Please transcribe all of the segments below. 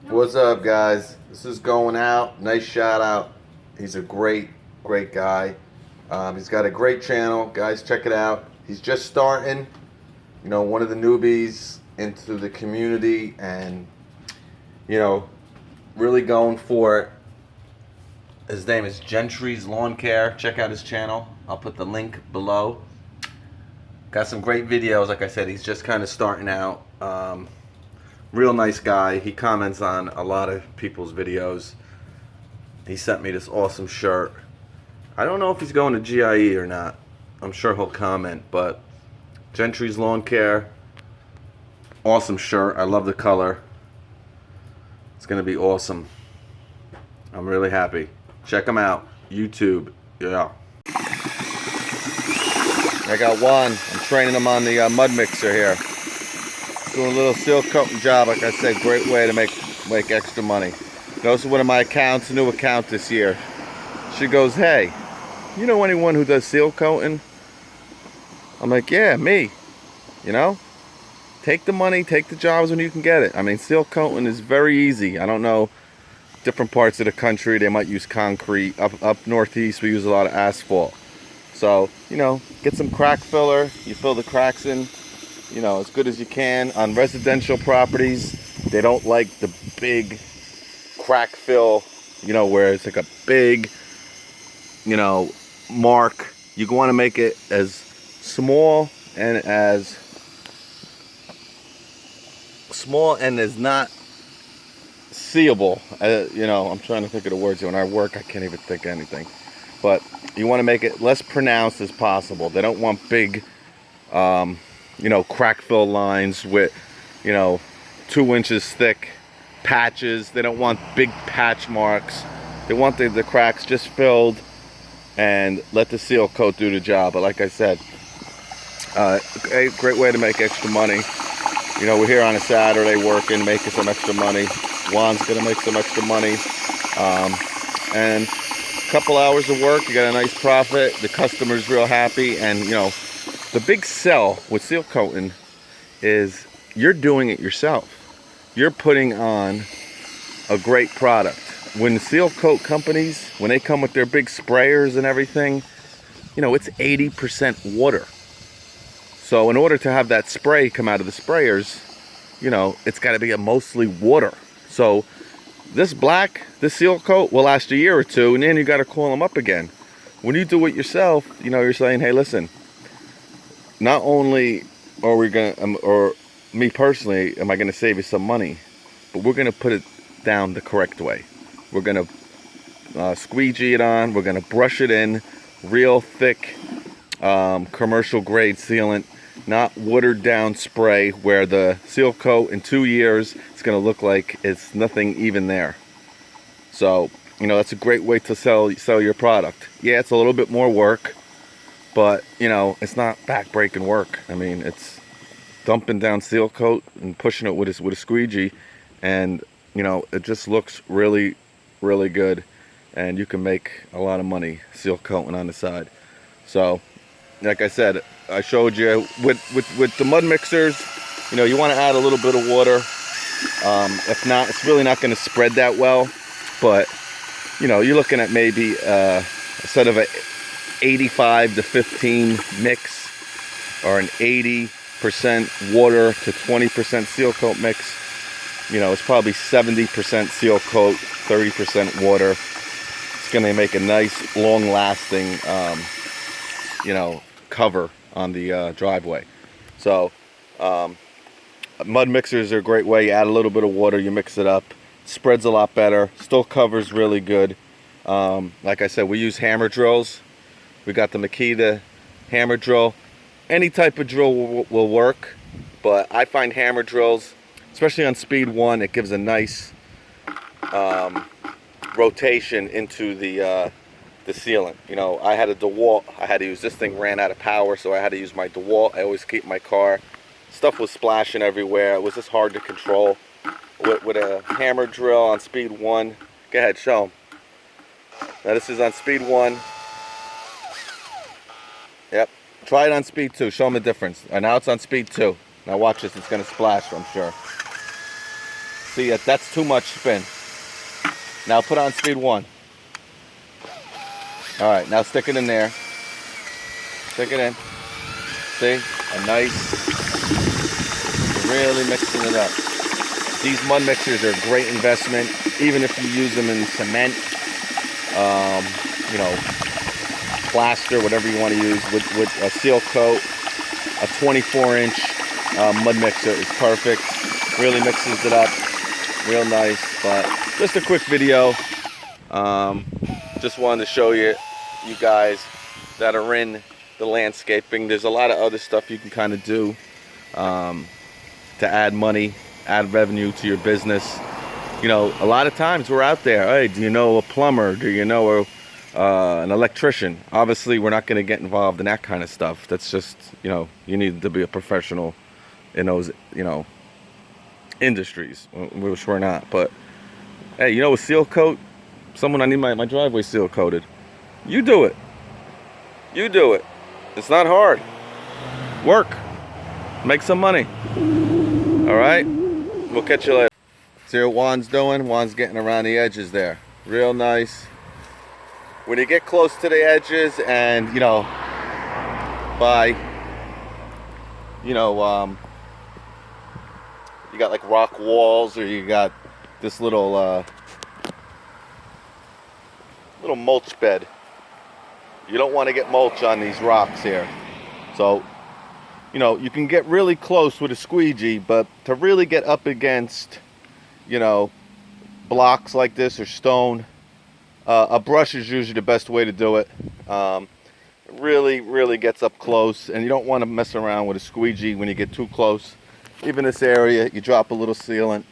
What's up, guys? This is going out. Nice shout out. He's a great guy. He's got a great channel. Guys, check it out. He's just starting, one of the newbies into the community and, really going for it. His name is Gentry's Lawncare. Check out his channel. I'll put the link below. Got some great videos. Like I said, he's just kind of starting out. Real nice guy. He comments on a lot of people's videos. He sent me this awesome shirt. I don't know if he's going to GIE or not. I'm sure he'll comment, but Gentry's Lawn Care. Awesome shirt. I love the color. It's going to be awesome. I'm really happy. Check him out. YouTube. Yeah. I got one. I'm training him on the mud mixer here. Doing a little seal coating job. Like I said, great way to make extra money. Goes to one of my accounts, new account this year. She goes, "Hey, you know anyone who does seal coating?" I'm like, "Yeah, me. Take the money, take the jobs when you can get it." I mean, seal coating is very easy. I don't know, different parts of the country, they might use concrete. Up northeast, we use a lot of asphalt. So, get some crack filler. You fill the cracks in, as good as you can. On residential properties, they don't like the big crack fill, where it's like a big, mark. You want to make it as small and as not seeable. I'm trying to think of the words. When I work, I can't even think of anything. But you want to make it less pronounced as possible. They don't want big, crack fill lines with, 2 inches thick patches. They don't want big patch marks. They want the cracks just filled and let the seal coat do the job. But like I said, a great way to make extra money. We're here on a Saturday working, making some extra money. Juan's gonna make some extra money. And a couple hours of work, you got a nice profit. The customer's real happy. And the big sell with seal coating is you're doing it yourself. You're putting on a great product. When seal coat companies, when they come with their big sprayers and everything, it's 80% water. So in order to have that spray come out of the sprayers, it's got to be mostly water. So this seal coat will last a year or two, and then you got to call them up again. When you do it yourself, you're saying, "Hey, listen, not only are we going to, or me personally, am I going to save you some money, but we're going to put it down the correct way. We're going to squeegee it on. We're going to brush it in, real thick, commercial grade sealant, not watered down spray where the seal coat in 2 years it's going to look like it's nothing even there." So that's a great way to sell your product. Yeah, it's a little bit more work, but it's not back-breaking work. I mean, it's dumping down seal coat and pushing it with a squeegee, and it just looks really good, and you can make a lot of money seal coating on the side. So like I said, I showed you with the mud mixers, you want to add a little bit of water. If not, it's really not going to spread that well. But you're looking at maybe instead of a 85 to 15 mix, or an 80% water to 20% seal coat mix. It's probably 70% seal coat, 30% water. It's going to make a nice, long-lasting, cover on the driveway. So mud mixers are a great way. You add a little bit of water, you mix it up, spreads a lot better, still covers really good. Like I said, we use hammer drills. We got the Makita hammer drill. Any type of drill will work, but I find hammer drills, especially on speed 1, it gives a nice rotation into the sealant. I had a DeWalt. I had to use this thing, ran out of power, so I had to use my DeWalt. I always keep my car. Stuff was splashing everywhere. It was just hard to control. With a hammer drill on speed 1. Go ahead, show them. Now this is on speed 1. Yep. Try it on speed 2. Show them the difference. And now it's on speed 2. Now watch this. It's going to splash, I'm sure. See, that's too much spin. Now put on speed 1. All right, now stick it in there. Stick it in. See, a nice, really mixing it up. These mud mixers are a great investment, even if you use them in cement, you know, plaster, whatever you want to use. With a seal coat, a 24-inch mud mixer is perfect. Really mixes it up, real nice. But just a quick video. Just wanted to show you guys that are in the landscaping. There's a lot of other stuff you can kind of do to add money, add revenue to your business. You know, a lot of times we're out there, hey, do you know a plumber? Do you know an electrician? Obviously, we're not going to get involved in that kind of stuff. That's just, you know, you need to be a professional in those, you know, industries, which we're not. But, hey, you know, a seal coat, I need my driveway seal coated. You do it. You do it. It's not hard. Work. Make some money. All right? We'll catch you later. See what Juan's doing? Juan's getting around the edges there. Real nice. When you get close to the edges and, you know, you got like rock walls, or you got this little mulch bed. You don't want to get mulch on these rocks here. So, you know, you can get really close with a squeegee, but to really get up against, you know, blocks like this or stone, a brush is usually the best way to do it. It really gets up close, and you don't want to mess around with a squeegee when you get too close. Even this area, you drop a little sealant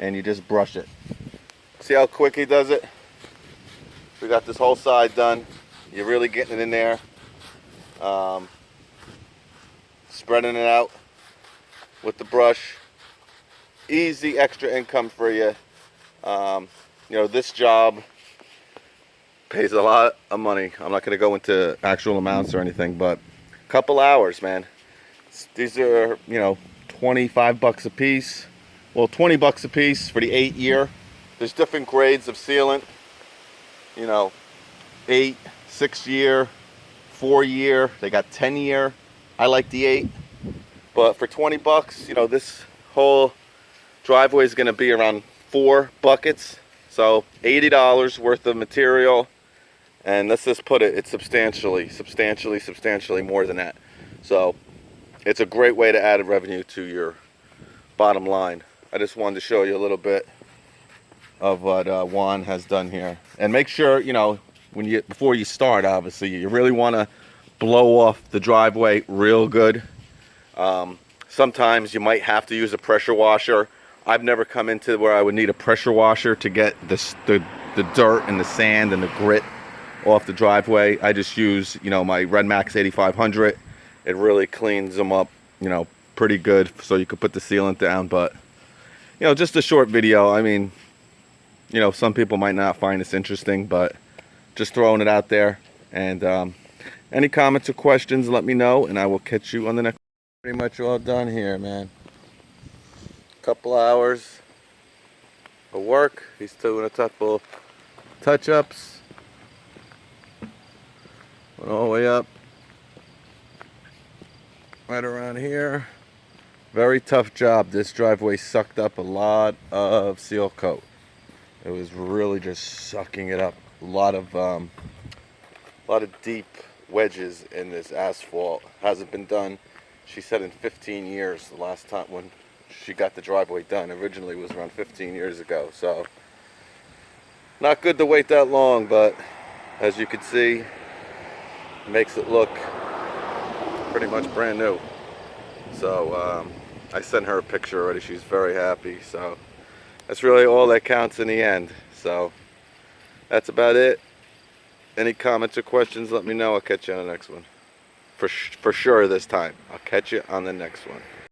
and you just brush it. See how quick he does it? We got this whole side done. You're really getting it in there, spreading it out with the brush. Easy extra income for you. You know, this job pays a lot of money. I'm not going to go into actual amounts or anything, but a couple hours, man. These are, you know, 25 bucks a piece. Well, 20 bucks a piece for the 8-year. There's different grades of sealant. You know, 8, 6-year, 4-year. They got 10-year. I like the 8. But for 20 bucks, you know, this whole driveway is going to be around 4 buckets. So $80 worth of material. And let's just put it, it's substantially more than that. So it's a great way to add revenue to your bottom line. I just wanted to show you a little bit of what Juan has done here. And make sure, you know, before you start, obviously, you really want to blow off the driveway real good. Sometimes you might have to use a pressure washer. I've never come into where I would need a pressure washer to get the dirt and the sand and the grit off the driveway. I just use, you know, my Red Max 8500. It really cleans them up, you know, pretty good, so you could put the sealant down. But, you know, just a short video. I mean, you know, some people might not find this interesting, but just throwing it out there. And any comments or questions, let me know, and I will catch you on the next. Pretty much all done here, man. Couple hours of work. He's doing a couple touch-ups. Went all the way up, right around here. Very tough job. This driveway sucked up a lot of seal coat. It was really just sucking it up. A lot of deep wedges in this asphalt. Hasn't been done. She said in 15 years. The last time when she got the driveway done originally was around 15 years ago. So not good to wait that long, but as you can see, makes it look pretty much brand new. So I sent her a picture already. She's very happy. So that's really all that counts in the end. So that's about it. Any comments or questions, let me know. I'll catch you on the next one. For sure this time. I'll catch you on the next one.